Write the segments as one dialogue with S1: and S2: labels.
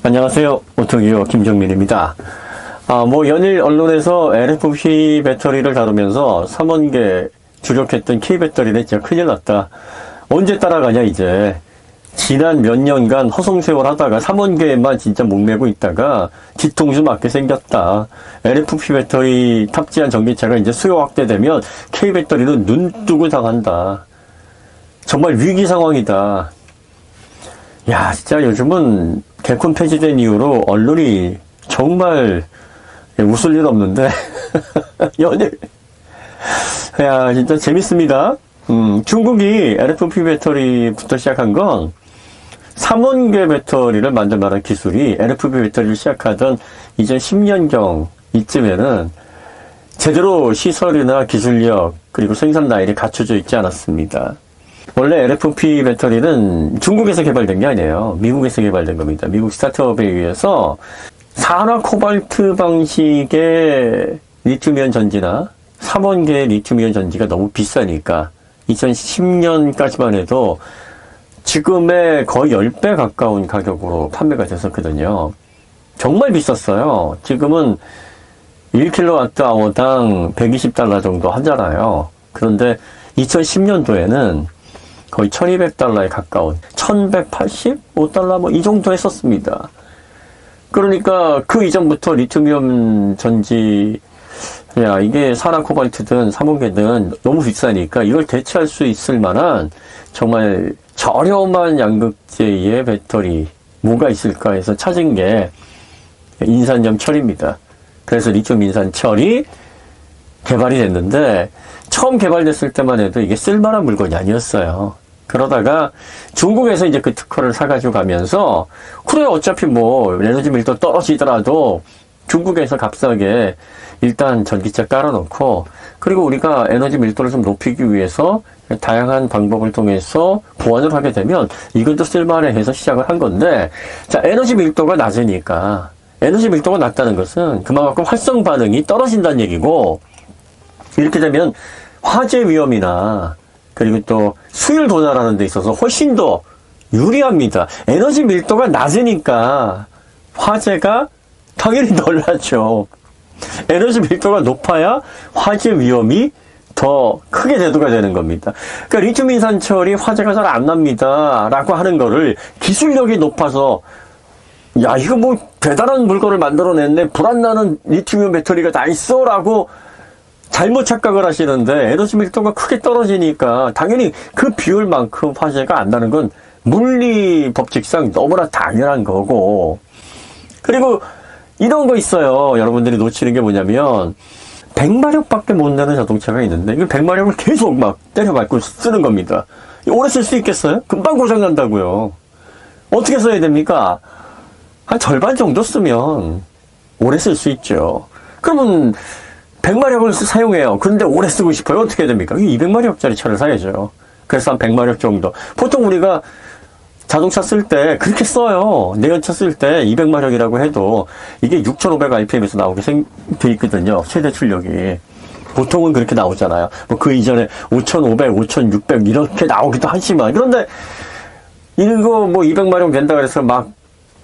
S1: 안녕하세요. 오토기어 김정민입니다. 연일 언론에서 LFP 배터리를 다루면서 3원계 주력했던 K배터리는 진짜 큰일 났다. 언제 따라가냐, 이제. 지난 몇 년간 허송세월 하다가 3원계에만 진짜 목매고 있다가 뒤통수 맞게 생겼다. LFP 배터리 탑재한 전기차가 이제 수요 확대되면 K배터리는 눈 뜨고 당한다. 정말 위기 상황이다. 야, 진짜 요즘은 개콘 폐지된 이후로 언론이 정말 웃을 일 없는데 연일 야 진짜 재밌습니다. 중국이 LFP 배터리부터 시작한 건 3원계 배터리를 만들 만한 기술이 LFP 배터리를 시작하던 이전 10년경 이쯤에는 제대로 시설이나 기술력 그리고 생산 라인이 갖춰져 있지 않았습니다. 원래 LFP 배터리는 중국에서 개발된 게 아니에요. 미국에서 개발된 겁니다. 미국 스타트업에 의해서 산화 코발트 방식의 리튬이온 전지나 3원계의 리튬이온 전지가 너무 비싸니까 2010년까지만 해도 지금의 거의 10배 가까운 가격으로 판매가 됐었거든요. 정말 비쌌어요. 지금은 1kWh당 120달러 정도 하잖아요. 그런데 2010년도에는 거의 1200달러에 가까운 1185달러 이 정도 했었습니다. 그러니까 그 이전부터 리튬이온 전지 이게 산화 코발트든 3원계든 너무 비싸니까 이걸 대체할 수 있을 만한 정말 저렴한 양극재의 배터리 뭐가 있을까 해서 찾은 게 인산염 철입니다. 그래서 리튬 인산 철이 개발이 됐는데 처음 개발됐을 때만 해도 이게 쓸만한 물건이 아니었어요. 그러다가 중국에서 이제 그 특허를 사가지고 가면서 그래 어차피 에너지 밀도 떨어지더라도 중국에서 값싸게 일단 전기차 깔아놓고 그리고 우리가 에너지 밀도를 좀 높이기 위해서 다양한 방법을 통해서 보완을 하게 되면 이것도 쓸만해 해서 시작을 한 건데 자 에너지 밀도가 낮으니까 에너지 밀도가 낮다는 것은 그만큼 활성 반응이 떨어진다는 얘기고 이렇게 되면 화재 위험이나 그리고 또 수율 도달하는 데 있어서 훨씬 더 유리합니다. 에너지 밀도가 낮으니까 화재가 당연히 덜 나죠. 에너지 밀도가 높아야 화재 위험이 더 크게 대두가 되는 겁니다. 그러니까 리튬 인산철이 화재가 잘 안 납니다. 라고 하는 거를 기술력이 높아서 야 이거 대단한 물건을 만들어냈네. 불안나는 리튬이온 배터리가 다 있어 라고 잘못 착각을 하시는데 에너지 밀도가 크게 떨어지니까 당연히 그 비율만큼 화재가 안 나는 건 물리 법칙상 너무나 당연한 거고 그리고 이런 거 있어요. 여러분들이 놓치는 게 뭐냐면 100마력밖에 못 내는 자동차가 있는데 이거 100마력을 계속 때려밟고 쓰는 겁니다. 오래 쓸 수 있겠어요? 금방 고장 난다고요. 어떻게 써야 됩니까? 한 절반 정도 쓰면 오래 쓸 수 있죠. 그러면 100마력을 사용해요. 그런데 오래 쓰고 싶어요. 어떻게 해야 됩니까? 200마력짜리 차를 사야죠. 그래서 한 100마력 정도. 보통 우리가 자동차 쓸 때 그렇게 써요. 내연차 쓸 때 200마력이라고 해도 이게 6500rpm에서 나오게 돼 있거든요. 최대 출력이. 보통은 그렇게 나오잖아요. 그 이전에 5500, 5600 이렇게 나오기도 하지만 그런데 이거 200마력 된다 그래서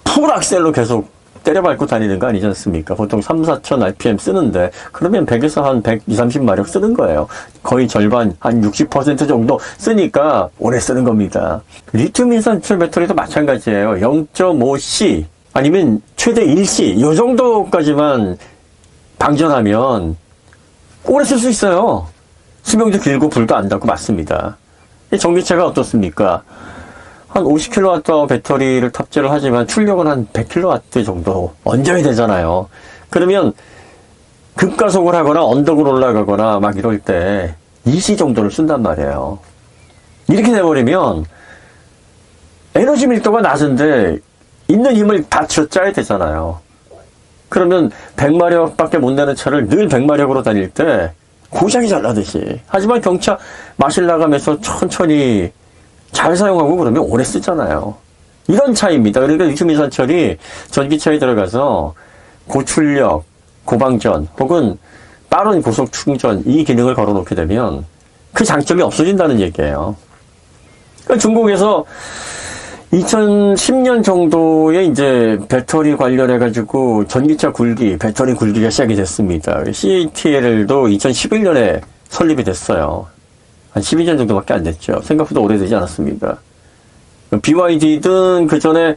S1: 풀 악셀로 계속 때려밟고 다니는 거 아니지 않습니까? 보통 3, 4천 rpm 쓰는데 그러면 100에서 한 120, 30마력 쓰는 거예요. 거의 절반, 한 60% 정도 쓰니까 오래 쓰는 겁니다. 리튬 인산철 배터리도 마찬가지예요. 0.5C 아니면 최대 1C 이 정도까지만 방전하면 오래 쓸 수 있어요. 수명도 길고 불도 안 닿고 맞습니다. 전기차가 어떻습니까? 한 50kW 배터리를 탑재를 하지만 출력은 한 100kW 정도 얹어야 되잖아요. 그러면 급가속을 하거나 언덕을 올라가거나 이럴 때 2C 정도를 쓴단 말이에요. 이렇게 돼버리면 에너지 밀도가 낮은데 있는 힘을 다 쥐어짜야 되잖아요. 그러면 100마력밖에 못 내는 차를 늘 100마력으로 다닐 때 고장이 잘 나듯이. 하지만 경차 마실 나가면서 천천히 잘 사용하고 그러면 오래 쓰잖아요. 이런 차이입니다. 그러니까 리튬 인산철이 전기차에 들어가서 고출력, 고방전 혹은 빠른 고속 충전 이 기능을 걸어놓게 되면 그 장점이 없어진다는 얘기예요. 그러니까 중국에서 2010년 정도에 이제 배터리 관련해가지고 전기차 굴기, 배터리 굴기가 시작이 됐습니다. CATL도 2011년에 설립이 됐어요. 한 12년 정도밖에 안 됐죠. 생각보다 오래되지 않았습니다. BYD든 그 전에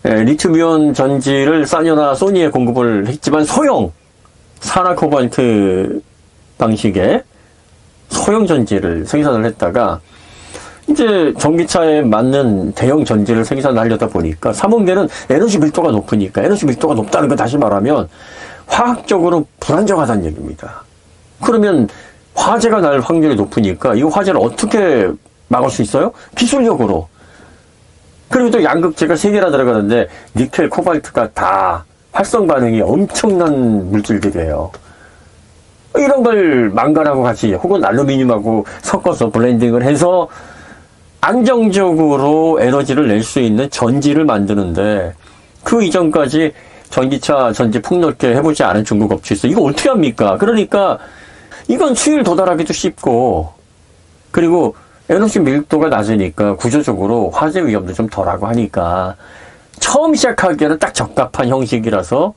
S1: 리튬이온 전지를 사녀나 소니에 공급을 했지만 소형 산화 코발트 방식의 소형 전지를 생산을 했다가 이제 전기차에 맞는 대형 전지를 생산하려다 보니까 삼원계는 에너지 밀도가 높으니까, 에너지 밀도가 높다는 건 다시 말하면 화학적으로 불안정하다는 얘기입니다. 그러면 화재가 날 확률이 높으니까 이 화재를 어떻게 막을 수 있어요? 기술력으로. 그리고 또 양극재가 3개나 들어가는데 니켈, 코발트가 다 활성 반응이 엄청난 물질들이에요. 이런 걸 망간하고 같이 혹은 알루미늄하고 섞어서 블렌딩을 해서 안정적으로 에너지를 낼 수 있는 전지를 만드는데 그 이전까지 전기차 전지 폭넓게 해보지 않은 중국 업체 있어. 이거 어떻게 합니까? 그러니까 이건 수율 도달하기도 쉽고 그리고 에너지 밀도가 낮으니까 구조적으로 화재 위험도 좀 덜하고 하니까 처음 시작하기에는 딱 적합한 형식이라서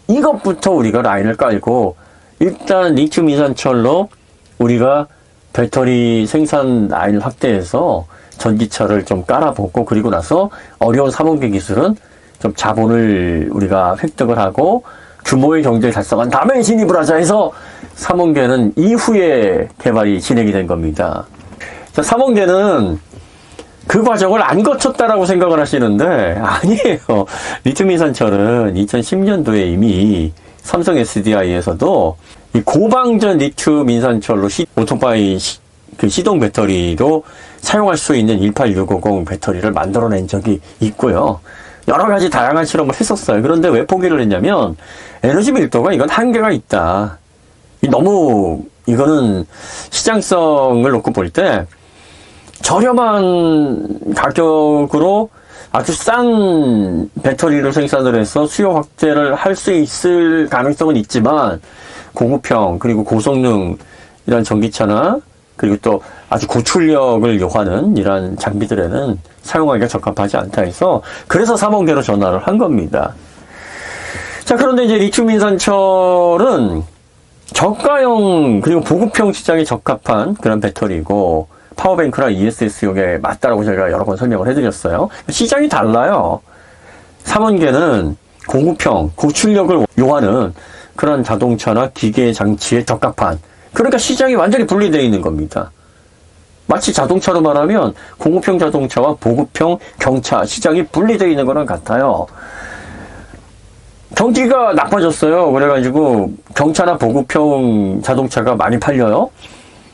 S1: 이것부터 우리가 라인을 깔고 일단 리튬 이산철로 우리가 배터리 생산 라인을 확대해서 전기차를 좀 깔아보고 그리고 나서 어려운 삼원계 기술은 좀 자본을 우리가 획득을 하고 규모의 경제를 달성한 다음에 진입을 하자 해서 삼원계는 이후에 개발이 진행이 된 겁니다. 자, 삼원계는 그 과정을 안 거쳤다라고 생각을 하시는데 아니에요. 리튬 이산철은 2010년도에 이미 삼성 SDI에서도 이 고방전 리튬 인산철로 오토바이 그 시동 배터리로 사용할 수 있는 18650 배터리를 만들어낸 적이 있고요. 여러 가지 다양한 실험을 했었어요. 그런데 왜 포기를 했냐면 에너지 밀도가 이건 한계가 있다. 너무 이거는 시장성을 놓고 볼 때 저렴한 가격으로 아주 싼 배터리를 생산을 해서 수요 확대를 할 수 있을 가능성은 있지만 고급형 그리고 고성능 이런 전기차나 그리고 또 아주 고출력을 요하는 이런 장비들에는 사용하기가 적합하지 않다 해서 그래서 삼원계로 전화를 한 겁니다. 자, 그런데 이제 리튬 인산철은 저가형 그리고 보급형 시장에 적합한 그런 배터리고 파워뱅크나 ESS용에 맞다라고 제가 여러 번 설명을 해드렸어요. 시장이 달라요. 삼원계는 고급형, 고출력을 요하는 그런 자동차나 기계 장치에 적합한 그러니까 시장이 완전히 분리되어 있는 겁니다. 마치 자동차로 말하면 고급형 자동차와 보급형 경차 시장이 분리되어 있는 거랑 같아요. 경기가 나빠졌어요. 그래가지고 경차나 보급형 자동차가 많이 팔려요.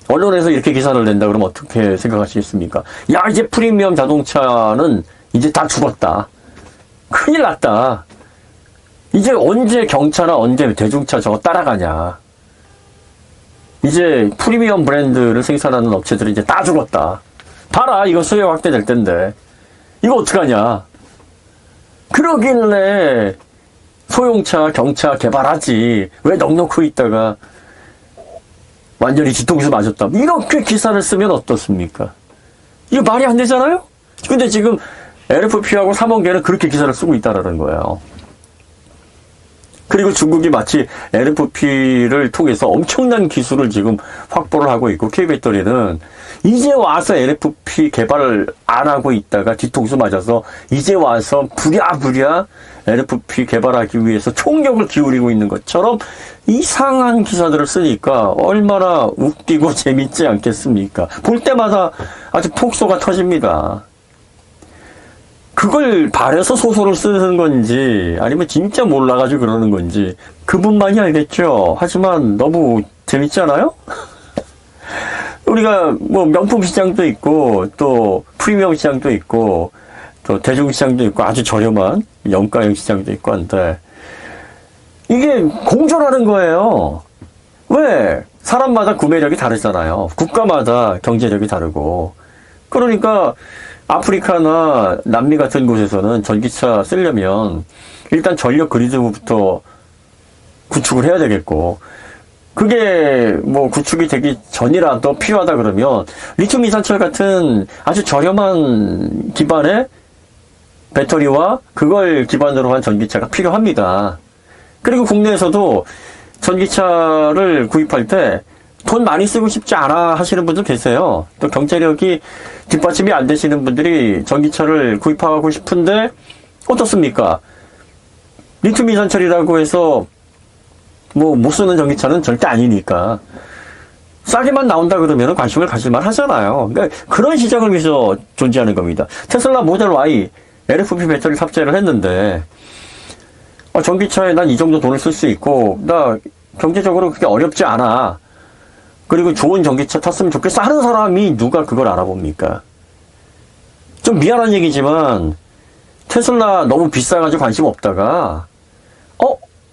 S1: 언론에서 이렇게 기사를 낸다 그러면 어떻게 생각하시겠습니까? 야, 이제 프리미엄 자동차는 이제 다 죽었다. 큰일 났다. 이제 언제 경차나 언제 대중차 저거 따라가냐. 이제 프리미엄 브랜드를 생산하는 업체들이 이제 다 죽었다. 봐라, 이거 수요 확대될 텐데. 이거 어떡하냐. 그러길래 소형차, 경차 개발하지. 왜 넉넉히 있다가 완전히 뒤통수 맞았다. 이렇게 기사를 쓰면 어떻습니까? 이거 말이 안 되잖아요? 근데 지금 LFP하고 삼원계는 그렇게 기사를 쓰고 있다라는 거예요. 그리고 중국이 마치 LFP를 통해서 엄청난 기술을 지금 확보를 하고 있고 K배터리는 이제 와서 LFP 개발을 안 하고 있다가 뒤통수 맞아서 이제 와서 부랴부랴 LFP 개발하기 위해서 총력을 기울이고 있는 것처럼 이상한 기사들을 쓰니까 얼마나 웃기고 재밌지 않겠습니까? 볼 때마다 아주 폭소가 터집니다. 그걸 바래서 소설을 쓰는 건지 아니면 진짜 몰라가지고 그러는 건지 그분만이 알겠죠. 하지만 너무 재밌잖아요? 우리가 뭐 명품 시장도 있고 또 프리미엄 시장도 있고 또 대중 시장도 있고 아주 저렴한 영가형 시장도 있고 한데 이게 공존하는 거예요. 왜? 사람마다 구매력이 다르잖아요. 국가마다 경제력이 다르고 그러니까 아프리카나 남미 같은 곳에서는 전기차 쓰려면 일단 전력 그리드부터 구축을 해야 되겠고 그게 뭐 구축이 되기 전이라도 필요하다 그러면 리튬 이산철 같은 아주 저렴한 기반의 배터리와 그걸 기반으로 한 전기차가 필요합니다. 그리고 국내에서도 전기차를 구입할 때 돈 많이 쓰고 싶지 않아 하시는 분들 계세요. 또 경제력이 뒷받침이 안 되시는 분들이 전기차를 구입하고 싶은데 어떻습니까? 리튬 이산철이라고 해서 뭐 못 쓰는 전기차는 절대 아니니까 싸게만 나온다 그러면 관심을 가질만 하잖아요. 그러니까 그런 시장을 위해서 존재하는 겁니다. 테슬라 모델 Y LFP 배터리 탑재를 했는데 전기차에 난 이 정도 돈을 쓸 수 있고 나 경제적으로 그게 어렵지 않아. 그리고 좋은 전기차 탔으면 좋겠어 하는 사람이 누가 그걸 알아봅니까? 좀 미안한 얘기지만 테슬라 너무 비싸가지고 관심 없다가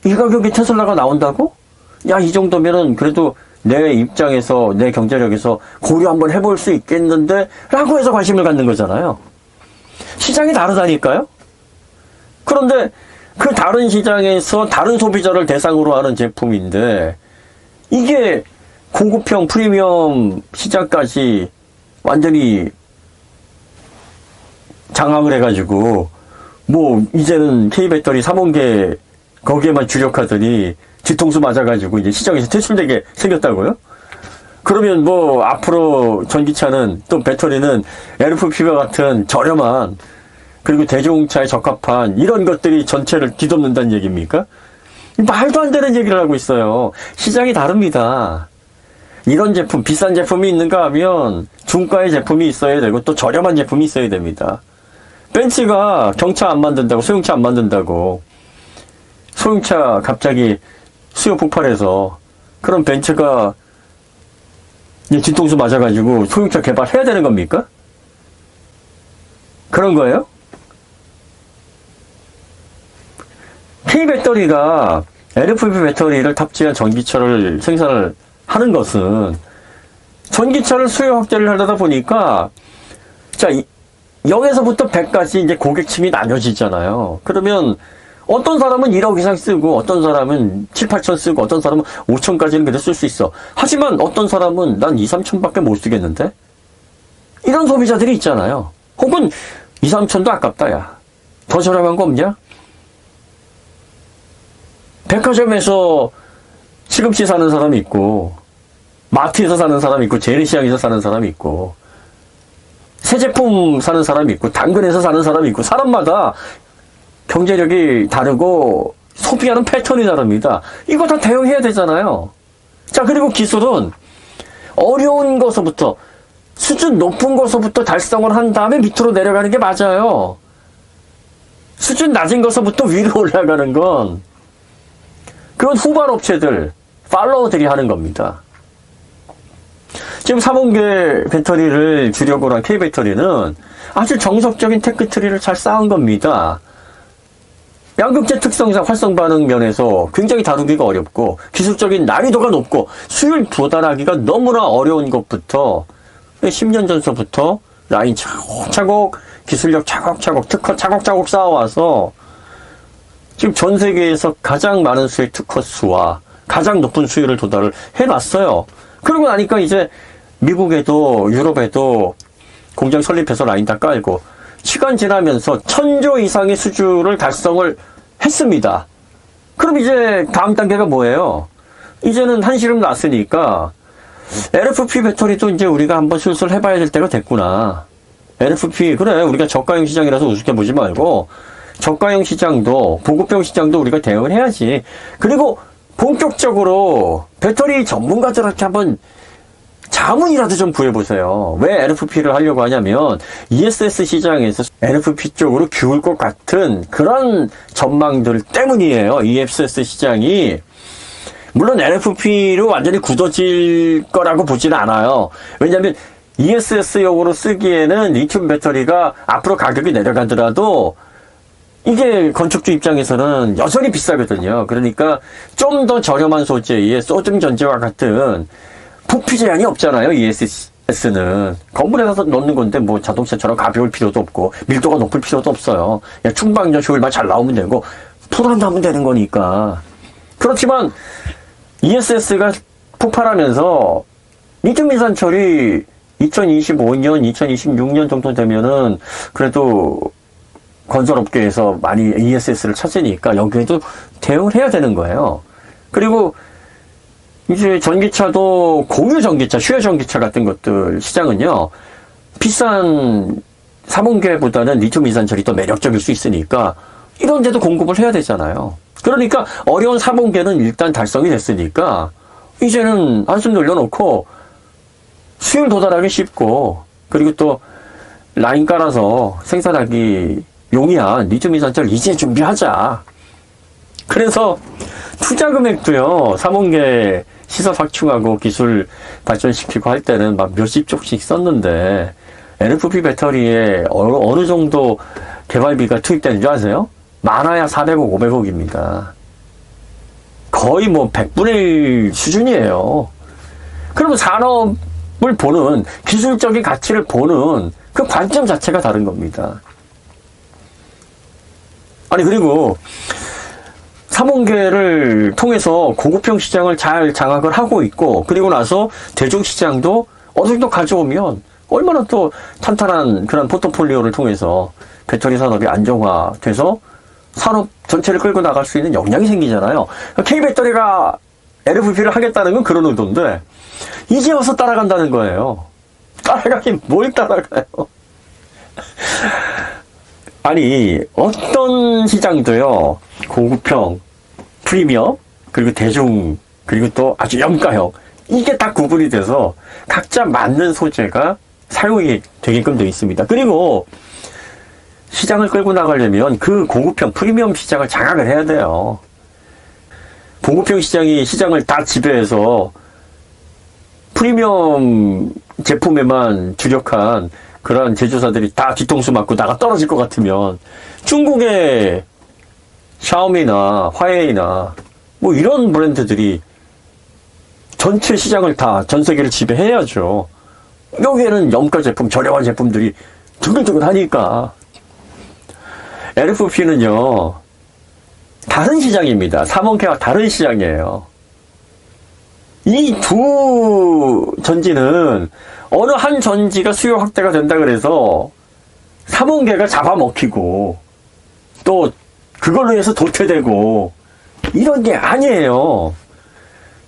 S1: 이 가격에 테슬라가 나온다고? 야, 이 정도면은 그래도 내 입장에서 내 경제력에서 고려 한번 해볼 수 있겠는데 라고 해서 관심을 갖는 거잖아요. 시장이 다르다니까요. 그런데 그 다른 시장에서 다른 소비자를 대상으로 하는 제품인데 이게 고급형 프리미엄 시장까지 완전히 장악을 해가지고 뭐 이제는 K배터리 3원계 거기에만 주력하더니 뒤통수 맞아가지고 이제 시장에서 퇴출되게 생겼다고요? 그러면 뭐 앞으로 전기차는 또 배터리는 LFP와 같은 저렴한 그리고 대중차에 적합한 이런 것들이 전체를 뒤덮는다는 얘기입니까? 말도 안 되는 얘기를 하고 있어요. 시장이 다릅니다. 이런 제품, 비싼 제품이 있는가 하면 중가의 제품이 있어야 되고 또 저렴한 제품이 있어야 됩니다. 벤츠가 경차 안 만든다고, 소형차 안 만든다고. 소형차 갑자기 수요 폭발해서 그럼 벤츠가 뒤통수 맞아가지고 소형차 개발해야 되는 겁니까? 그런 거예요? K배터리가 LFP 배터리를 탑재한 전기차를 생산을 하는 것은 전기차를 수요 확대를 하려다 보니까 자 0에서부터 100까지 이제 고객층이 나뉘어지잖아요. 그러면 어떤 사람은 1억 이상 쓰고 어떤 사람은 7, 8천 쓰고 어떤 사람은 5천까지는 그래도 쓸 수 있어. 하지만 어떤 사람은 난 2, 3천밖에 못 쓰겠는데? 이런 소비자들이 있잖아요. 혹은 2, 3천도 아깝다 야. 더 저렴한 거 없냐? 백화점에서 시금치 사는 사람이 있고 마트에서 사는 사람이 있고 재래시장에서 사는 사람이 있고 새 제품 사는 사람이 있고 당근에서 사는 사람이 있고 사람마다 경제력이 다르고 소비하는 패턴이 다릅니다. 이거 다 대응해야 되잖아요. 자, 그리고 기술은 어려운 것서부터 수준 높은 것서부터 달성을 한 다음에 밑으로 내려가는 게 맞아요. 수준 낮은 것서부터 위로 올라가는 건 그건 후발 업체들, 팔로워들이 하는 겁니다. 지금 3원계 배터리를 주력으로 한 K배터리는 아주 정석적인 테크트리를 잘 쌓은 겁니다. 양극재 특성상 활성 반응 면에서 굉장히 다루기가 어렵고 기술적인 난이도가 높고 수율 도달하기가 너무나 어려운 것부터 10년 전서부터 라인 차곡차곡 기술력 차곡차곡 특허 차곡차곡 쌓아와서 지금 전 세계에서 가장 많은 수의 특허 수와 가장 높은 수율을 도달을 해놨어요. 그러고 나니까 이제 미국에도 유럽에도 공장 설립해서 라인 다 깔고 시간 지나면서 1000조 이상의 수주를 달성을 했습니다. 그럼 이제 다음 단계가 뭐예요? 이제는 한시름 났으니까 LFP 배터리도 이제 우리가 한번 슬슬 해봐야 될 때가 됐구나. LFP 그래 우리가 저가형 시장이라서 우습게 보지 말고 저가형 시장도 보급형 시장도 우리가 대응을 해야지. 그리고 본격적으로 배터리 전문가들한테 한번 자문이라도 좀 구해보세요. 왜 LFP를 하려고 하냐면 ESS 시장에서 LFP 쪽으로 기울 것 같은 그런 전망들 때문이에요. ESS 시장이 물론 LFP로 완전히 굳어질 거라고 보지는 않아요. 왜냐하면 ESS용으로 쓰기에는 리튬 배터리가 앞으로 가격이 내려가더라도 이게 건축주 입장에서는 여전히 비싸거든요. 그러니까 좀 더 저렴한 소재의 소듐 전지와 같은 부피 제한이 없잖아요. ESS는 건물에서 넣는 건데 뭐 자동차처럼 가벼울 필요도 없고 밀도가 높을 필요도 없어요. 그냥 충방전 효율만 잘 나오면 되고 풀한다면 되는 거니까. 그렇지만 ESS가 폭발하면서 리튬 인산철이 2025년, 2026년 정도 되면은 그래도 건설업계에서 많이 ESS를 찾으니까 여기에도 대응을 해야 되는 거예요. 그리고 이제 전기차도 공유 전기차, 슈어 전기차 같은 것들 시장은요, 비싼 삼원계보다는 리튬 인산철이 더 매력적일 수 있으니까 이런 데도 공급을 해야 되잖아요. 그러니까 어려운 삼원계는 일단 달성이 됐으니까 이제는 한숨 돌려놓고 수율 도달하기 쉽고, 그리고 또 라인 깔아서 생산하기 용이한 리튬 인산철 이제 준비하자. 그래서 투자 금액도요, 삼원계 시설 확충하고 기술 발전시키고 할 때는 막 몇십 쪽씩 썼는데, LFP 배터리에 어느 정도 개발비가 투입되는 줄 아세요? 많아야 400억, 500억입니다. 거의 뭐 100분의 1 수준이에요. 그러면 산업을 보는, 기술적인 가치를 보는 그 관점 자체가 다른 겁니다. 아니, 그리고 삼원계를 통해서 고급형 시장을 잘 장악을 하고 있고, 그리고 나서 대중시장도 어느 정도 가져오면 얼마나 또 탄탄한 그런 포트폴리오를 통해서 배터리 산업이 안정화돼서 산업 전체를 끌고 나갈 수 있는 역량이 생기잖아요. K배터리가 LFP를 하겠다는 건 그런 의도인데, 이제 와서 따라간다는 거예요. 따라가긴 뭘 따라가요. 아니, 어떤 시장도요, 고급형, 프리미엄, 그리고 대중, 그리고 또 아주 염가형, 이게 딱 구분이 돼서 각자 맞는 소재가 사용이 되게끔 되어 있습니다. 그리고 시장을 끌고 나가려면 그 고급형, 프리미엄 시장을 장악을 해야 돼요. 고급형 시장이 시장을 다 지배해서 프리미엄 제품에만 주력한 그런 제조사들이 다 뒤통수 맞고 나가 떨어질 것 같으면 중국의 샤오미나 화웨이나 뭐 이런 브랜드들이 전체 시장을 다 전 세계를 지배해야죠. 여기에는 염가 제품, 저렴한 제품들이 두근두근 하니까. LFP는요, 다른 시장입니다. 삼원계와 다른 시장이에요. 이 두 전지는 어느 한 전지가 수요 확대가 된다 그래서 삼원계가 잡아먹히고 또 그걸로 해서 도태되고 이런 게 아니에요.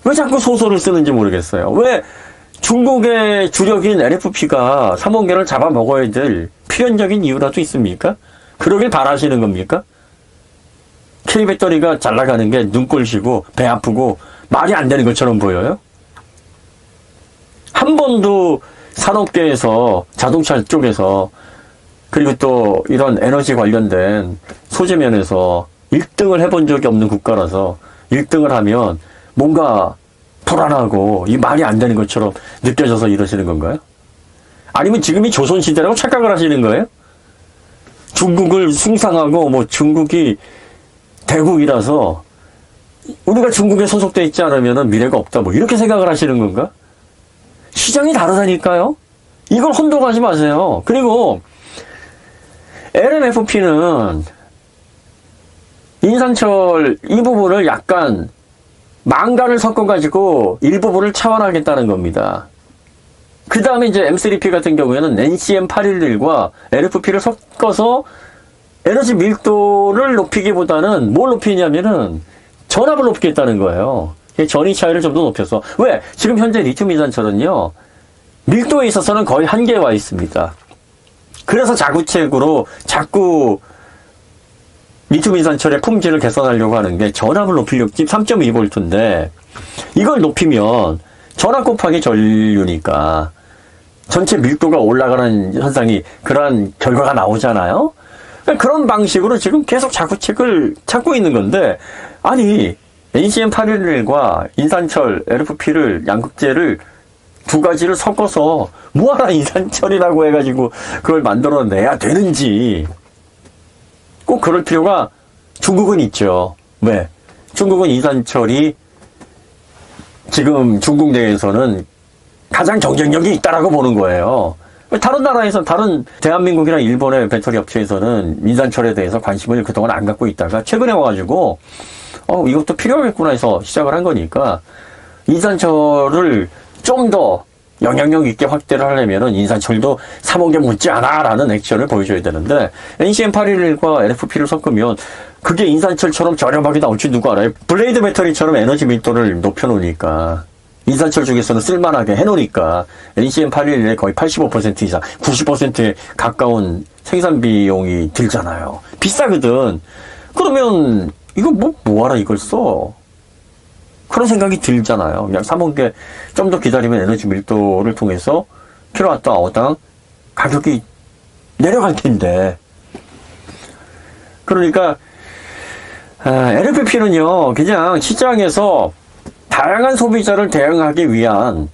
S1: 왜 자꾸 소설을 쓰는지 모르겠어요. 왜 중국의 주력인 LFP가 삼원계를 잡아먹어야 될 필연적인 이유라도 있습니까? 그러길 바라시는 겁니까? K배터리가 잘 나가는 게 눈꼴시고 배 아프고 말이 안 되는 것처럼 보여요? 한 번도 산업계에서, 자동차 쪽에서, 그리고 또 이런 에너지 관련된 소재 면에서 1등을 해본 적이 없는 국가라서 1등을 하면 뭔가 불안하고 이 말이 안 되는 것처럼 느껴져서 이러시는 건가요? 아니면 지금이 조선시대라고 착각을 하시는 거예요? 중국을 숭상하고 뭐 중국이 대국이라서 우리가 중국에 소속돼 있지 않으면 미래가 없다 뭐 이렇게 생각을 하시는 건가? 시장이 다르다니까요? 이걸 혼동하지 마세요. 그리고 LMFP는 인산철 이 부분을 약간 망가를 섞어가지고 일부분을 차원하겠다는 겁니다. 그 다음에 이제 M3P 같은 경우에는 NCM811과 LFP를 섞어서 에너지 밀도를 높이기보다는 뭘 높이냐면은 전압을 높이겠다는 거예요. 전위 차이를 좀 더 높여서. 왜? 지금 현재 리튬 인산철은요, 밀도에 있어서는 거의 한계에 와 있습니다. 그래서 자구책으로 자꾸 리튬 인산철의 품질을 개선하려고 하는 게 전압을 높이려고, 지금 3.2V인데, 이걸 높이면 전압 곱하기 전류니까 전체 밀도가 올라가는 현상이, 그러한 결과가 나오잖아요? 그런 방식으로 지금 계속 자구책을 찾고 있는 건데, 아니, NCM811과 인산철 LFP를, 양극재를 두 가지를 섞어서 뭐하나 인산철이라고 해가지고 그걸 만들어내야 되는지, 꼭 그럴 필요가 중국은 있죠. 왜? 중국은 인산철이 지금 중국 내에서는 가장 경쟁력이 있다라고 보는 거예요. 다른 나라에서, 다른 대한민국이나 일본의 배터리 업체에서는 인산철에 대해서 관심을 그동안 안 갖고 있다가 최근에 와가지고 이것도 필요하겠구나 해서 시작을 한 거니까 인산철을 좀 더 영향력 있게 확대를 하려면은 인산철도 3억에 묻지 않아라는 액션을 보여줘야 되는데 NCM811과 LFP를 섞으면 그게 인산철처럼 저렴하게 나올지 누가 알아요? 블레이드 배터리처럼 에너지 밀도를 높여놓으니까 인산철 중에서는 쓸만하게 해놓으니까 NCM811의 거의 85% 이상 90%에 가까운 생산 비용이 들잖아요. 비싸거든. 그러면 이거 뭐하라 이걸 써? 그런 생각이 들잖아요. 그냥 3억에 좀 더 기다리면 에너지 밀도를 통해서 킬로와트아워당 가격이 내려갈 텐데. 그러니까 LFP는요, 그냥 시장에서 다양한 소비자를 대응하기 위한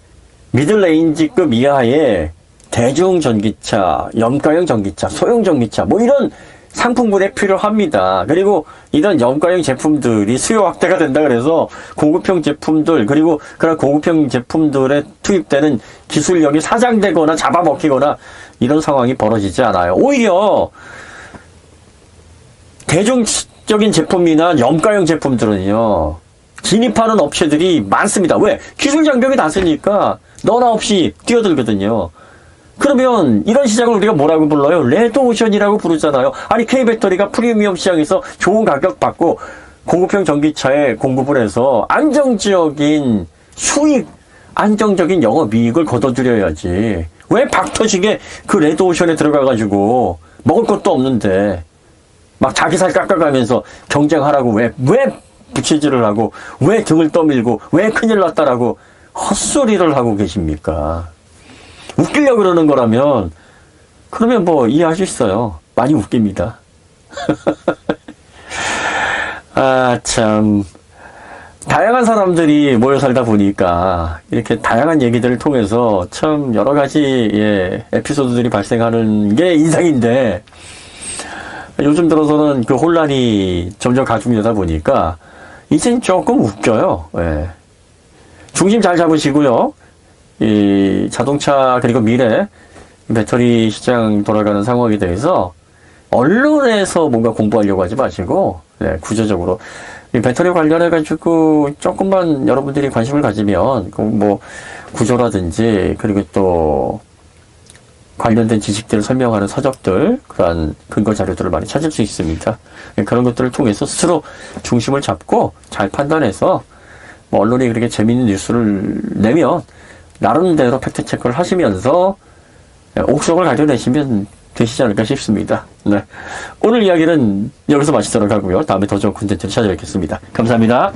S1: 미들레인지급 이하의 대중 전기차, 염가형 전기차, 소형 전기차, 뭐 이런 상품군에 필요합니다. 그리고 이런 염가형 제품들이 수요 확대가 된다 그래서 고급형 제품들, 그리고 그런 고급형 제품들에 투입되는 기술력이 사장되거나 잡아먹히거나 이런 상황이 벌어지지 않아요. 오히려 대중적인 제품이나 염가형 제품들은요, 진입하는 업체들이 많습니다. 왜? 기술 장벽이 낮으니까 너나 없이 뛰어들거든요. 그러면 이런 시장을 우리가 뭐라고 불러요? 레드오션이라고 부르잖아요. 아니 K배터리가 프리미엄 시장에서 좋은 가격 받고 고급형 전기차에 공급을 해서 안정적인 수익, 안정적인 영업이익을 거둬들여야지. 왜 박터지게 그 레드오션에 들어가가지고 먹을 것도 없는데 막 자기 살 깎아가면서 경쟁하라고 왜 부채질을 하고 왜 등을 떠밀고 왜 큰일 났다라고 헛소리를 하고 계십니까? 웃기려고 그러는 거라면 그러면 뭐 이해할 수 있어요. 많이 웃깁니다. 아, 참 다양한 사람들이 모여 살다 보니까 이렇게 다양한 얘기들을 통해서 참 여러 가지 에피소드들이 발생하는 게 인상인데 요즘 들어서는 그 혼란이 점점 가중되다 보니까 이젠 조금 웃겨요. 예. 중심 잘 잡으시고요. 이 자동차 그리고 미래 배터리 시장 돌아가는 상황에 대해서 언론에서 뭔가 공부하려고 하지 마시고 구조적으로 이 배터리 관련해 가지고 조금만 여러분들이 관심을 가지면 뭐 구조라든지 그리고 또 관련된 지식들을 설명하는 서적들, 그러한 근거 자료들을 많이 찾을 수 있습니다. 그런 것들을 통해서 스스로 중심을 잡고 잘 판단해서 뭐 언론이 그렇게 재미있는 뉴스를 내면 나름대로 팩트체크를 하시면서 옥석을 가져내시면 되시지 않을까 싶습니다. 네. 오늘 이야기는 여기서 마치도록 하고요. 다음에 더 좋은 콘텐츠를 찾아뵙겠습니다. 감사합니다.